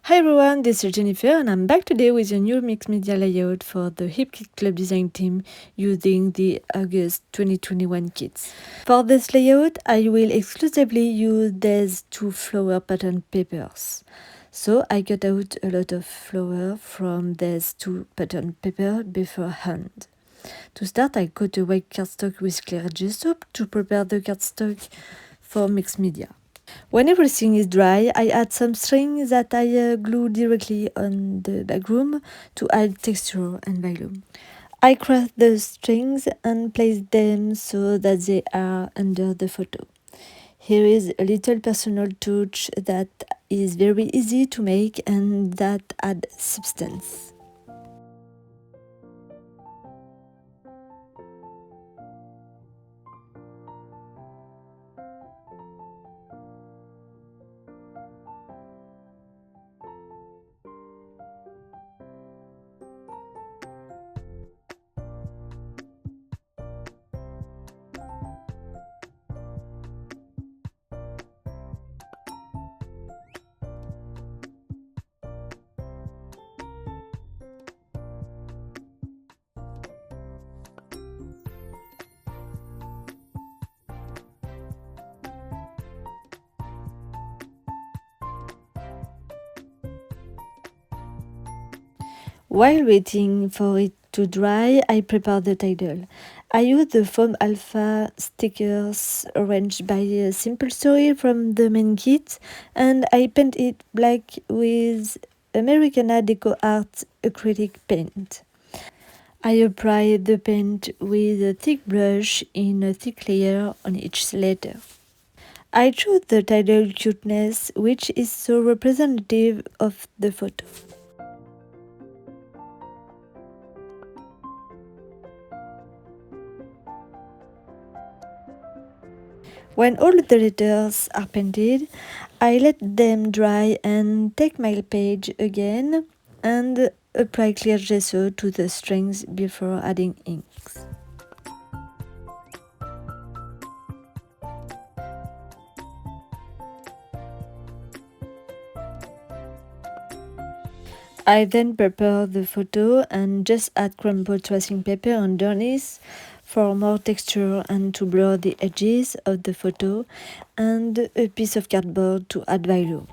Hi everyone, this is Jennifer and I'm back today with a new mixed media layout for the Hip Kit Club design team using the August 2021 kits. For this layout, I will exclusively use these two flower pattern papers. So I cut out a lot of flower from these two pattern paper beforehand. To start, I cut a white cardstock with clear gesso to prepare the cardstock for mixed media. When everything is dry, I add some string that I glue directly on the background to add texture and volume. I craft the strings and place them so that they are under the photo. Here is a little personal touch that is very easy to make and that adds substance. While waiting for it to dry, I prepare the title. I use the foam alpha stickers arranged by a simple story from the main kit, and I paint it black with Americana Deco Art acrylic paint. I apply the paint with a thick brush in a thick layer on each letter. I choose the title Cuteness, which is so representative of the photo. When all the letters are painted, I let them dry and take my page again and apply clear gesso to the strings before adding inks. I then prepare the photo and just add crumpled tracing paper underneath for more texture and to blur the edges of the photo, and a piece of cardboard to add value.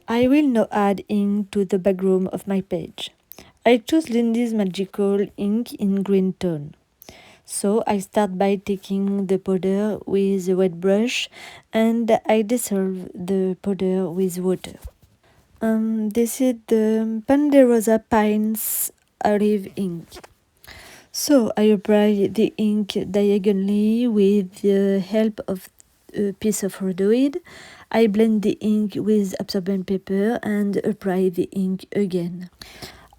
I will now add ink to the background of my page. I chose Lindy's Magical ink in green tone. So I start by taking the powder with a wet brush and I dissolve the powder with water. This is the Panderosa Pines olive ink. So I apply the ink diagonally with the help of a piece of rhodoid. I blend the ink with absorbent paper and apply the ink again.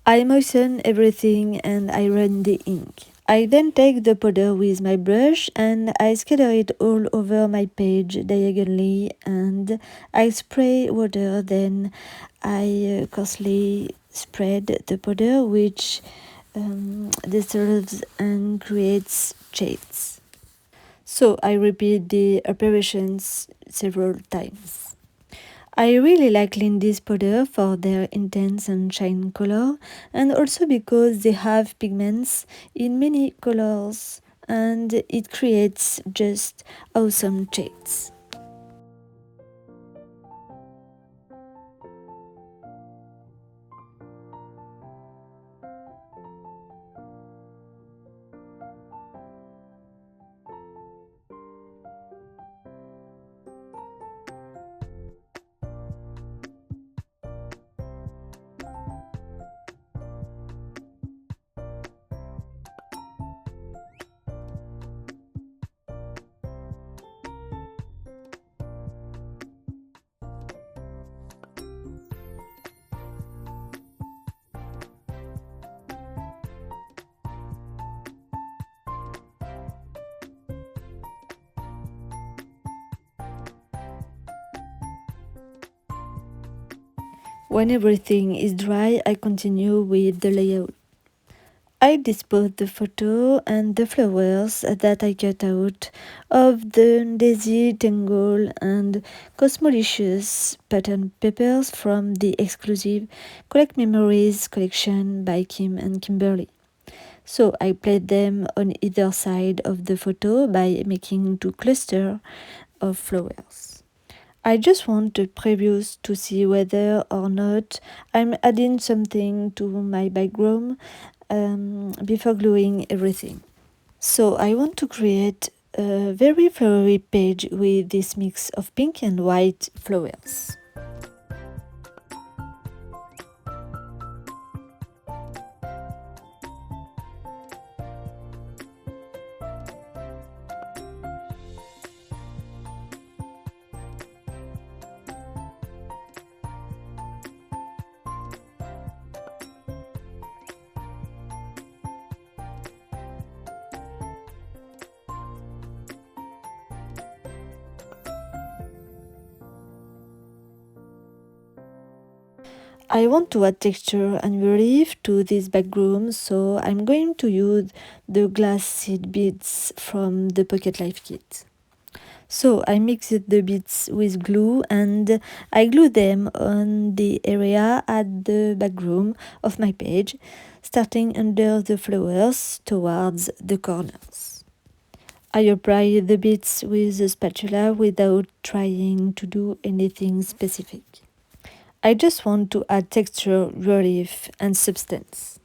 I moisten everything and I run the ink. I then take the powder with my brush and I scatter it all over my page diagonally and I spray water. Then I coarsely spread the powder, which dissolves and creates shades. So I repeat the operations several times. I really like Lindy's powder for their intense and shine color, and also because they have pigments in many colors and it creates just awesome shades. When everything is dry, I continue with the layout. I dispose the photo and the flowers that I cut out of the Daisy Tangle and Cosmolicious pattern papers from the exclusive Collect Memories collection by Kim and Kimberly. So I place them on either side of the photo by making two clusters of flowers. I just want the previews to see whether or not I'm adding something to my background before gluing everything. So I want to create a very flowery page with this mix of pink and white flowers. I want to add texture and relief to this background, so I'm going to use the glass seed beads from the Pocket Life kit. So I mixed the beads with glue and I glue them on the area at the background of my page, starting under the flowers towards the corners. I apply the beads with a spatula without trying to do anything specific. I just want to add texture, relief, and substance.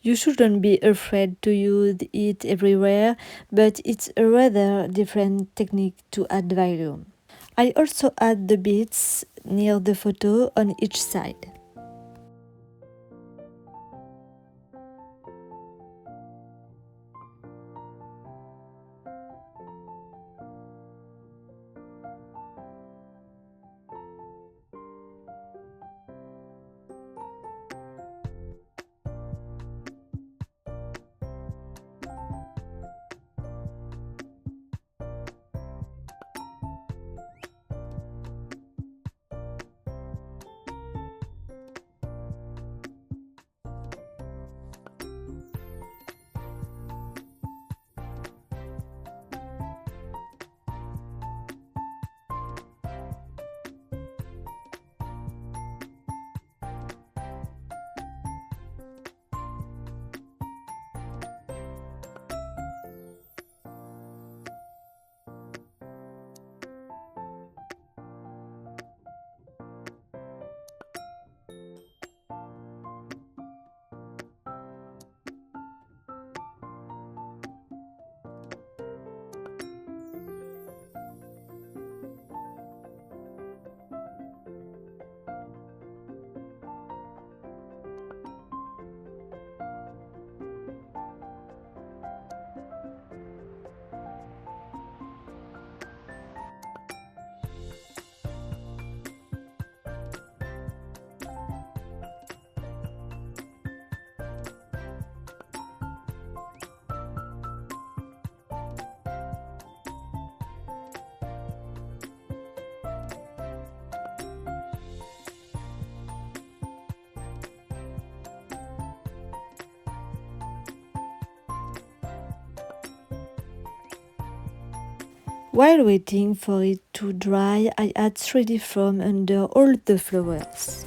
You shouldn't be afraid to use it everywhere, but it's a rather different technique to add volume. I also add the beads near the photo on each side. While waiting for it to dry, I add 3D foam under all the flowers.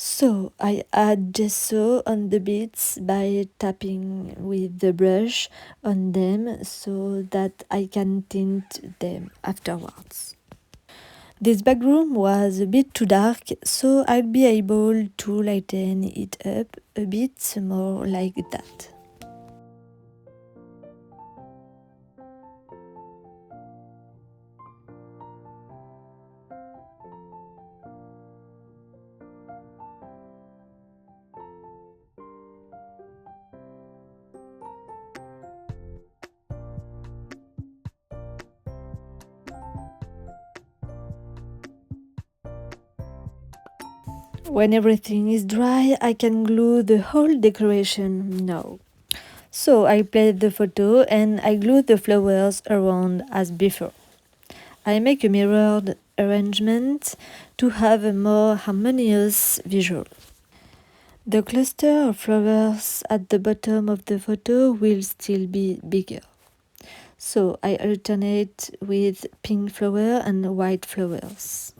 So I add gesso on the beads by tapping with the brush on them so that I can tint them afterwards. This background was a bit too dark, so I'll be able to lighten it up a bit more like that. When everything is dry, I can glue the whole decoration now. So I plate the photo and I glue the flowers around as before. I make a mirrored arrangement to have a more harmonious visual. The cluster of flowers at the bottom of the photo will still be bigger. So I alternate with pink flower and white flowers.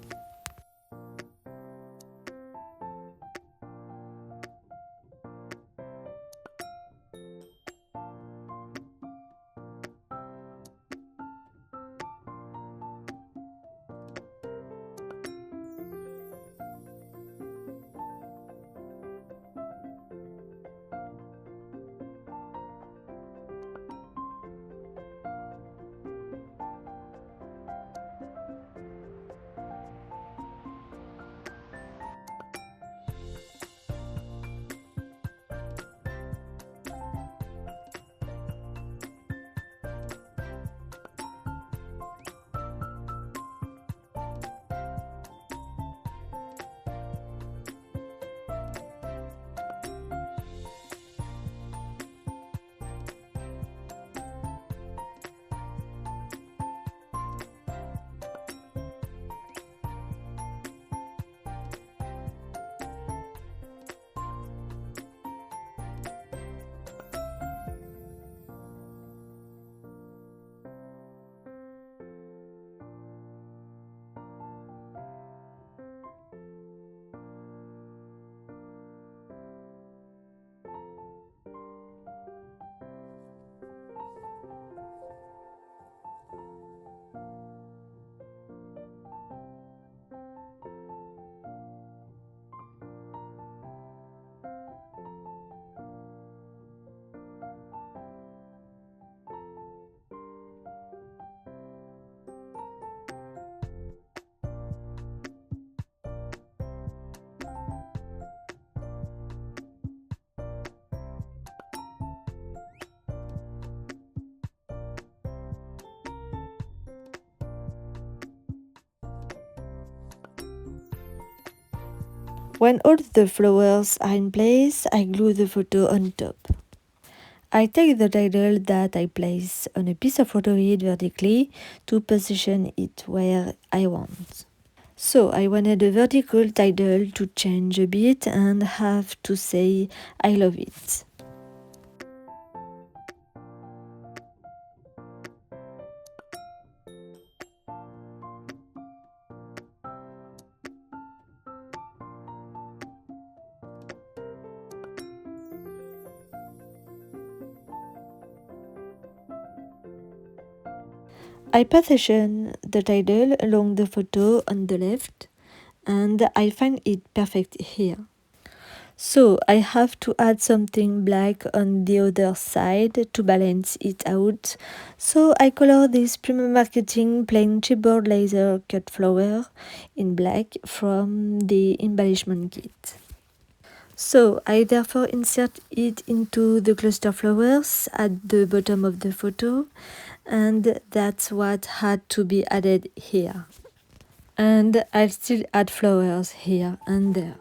When all the flowers are in place, I glue the photo on top. I take the title that I place on a piece of photo reed vertically to position it where I want. So I wanted a vertical title to change a bit and have to say I love it. I position the title along the photo on the left and I find it perfect here. So I have to add something black on the other side to balance it out. So I color this Prima Marketing plain chipboard laser cut flower in black from the embellishment kit. So I therefore insert it into the cluster flowers at the bottom of the photo, and that's what had to be added here. And I'll still add flowers here and there.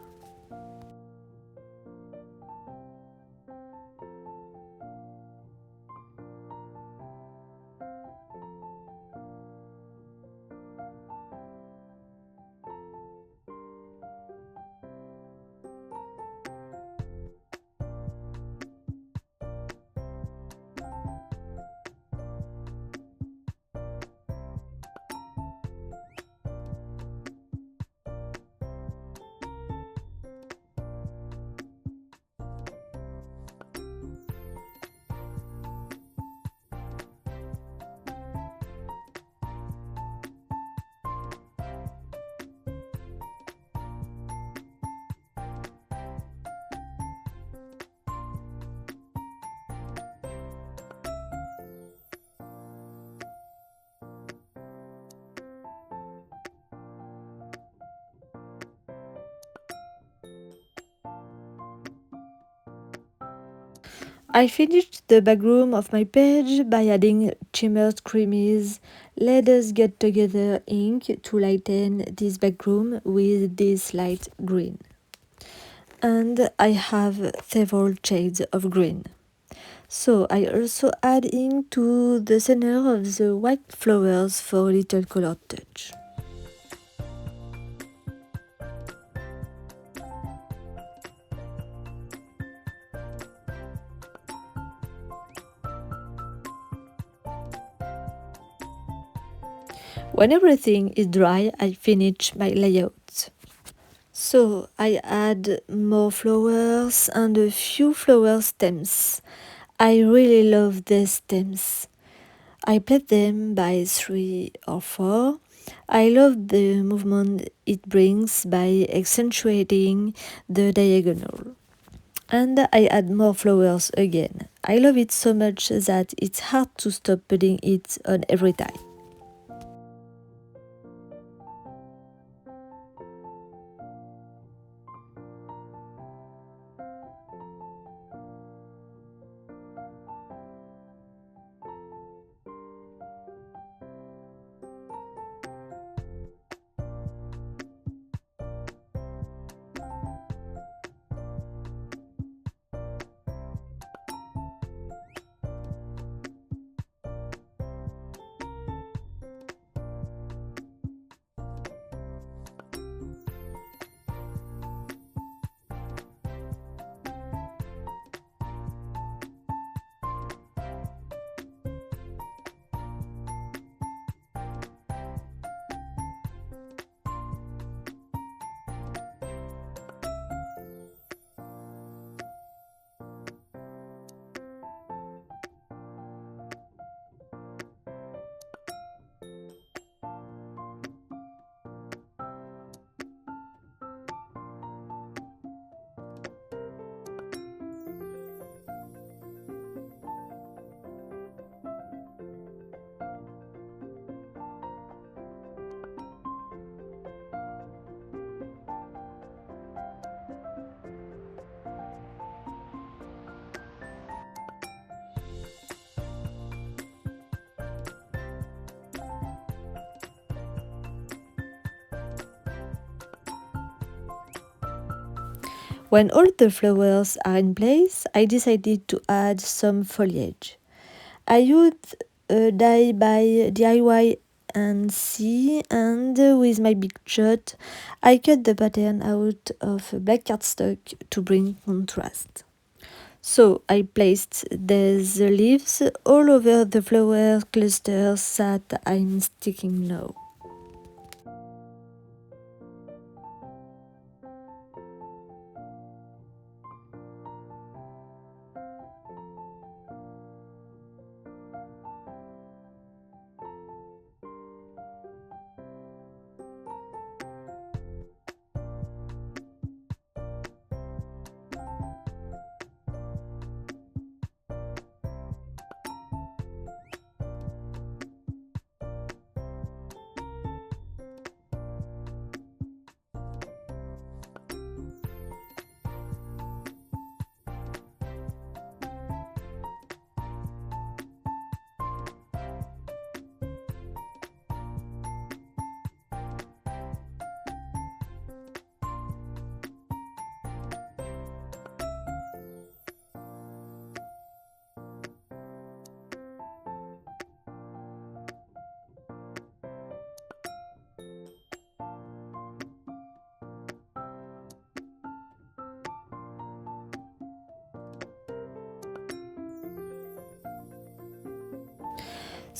I finished the background of my page by adding shimmered creamies. Let us get together ink to lighten this background with this light green. and I have several shades of green. So I also add into the center of the white flowers for a little color touch. When everything is dry, I finish my layout. So I add more flowers and a few flower stems. I really love these stems. I plant them by 3 or 4. I love the movement it brings by accentuating the diagonal. And I add more flowers again. I love it so much that it's hard to stop putting it on every time. When all the flowers are in place, I decided to add some foliage. I used a dye by DIY and C, and with my big shot, I cut the pattern out of black cardstock to bring contrast. So I placed these leaves all over the flower clusters that I'm sticking now.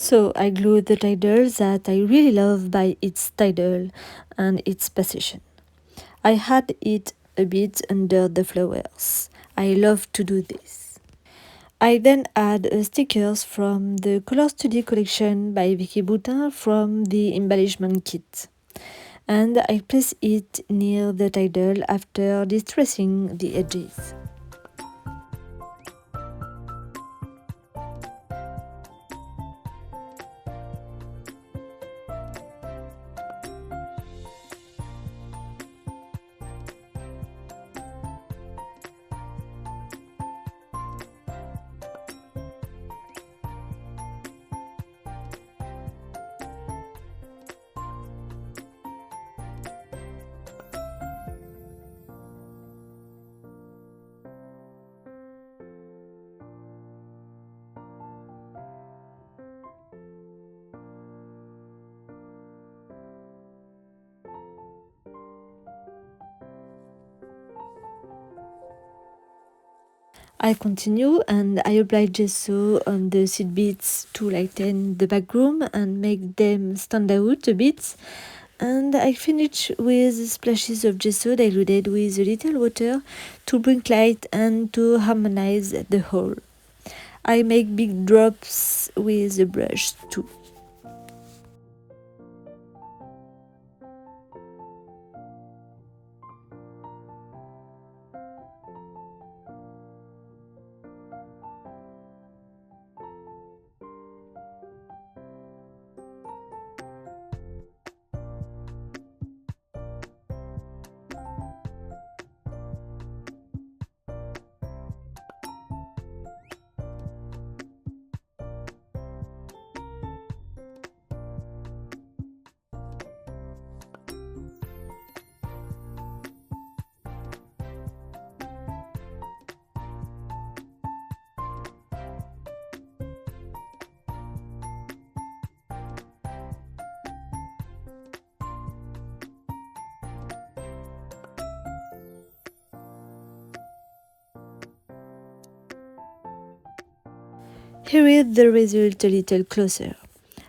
So I glued the title that I really love by its title and its position. I had it a bit under the flowers. I love to do this. I then add stickers from the Color Study collection by Vicky Boutin from the embellishment kit. And I place it near the title after distressing the edges. I continue and I apply gesso on the seed bits to lighten the background and make them stand out a bit. And I finish with splashes of gesso diluted with a little water to bring light and to harmonize the whole. I make big drops with the brush too. Here is the result a little closer.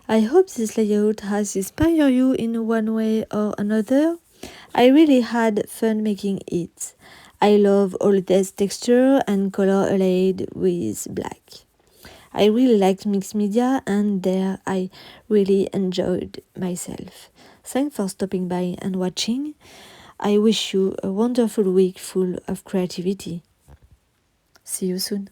I hope this layout has inspired you in one way or another. I really had fun making it. I love all this texture and color allied with black. I really liked mixed media and there I really enjoyed myself. Thanks for stopping by and watching. I wish you a wonderful week full of creativity. See you soon.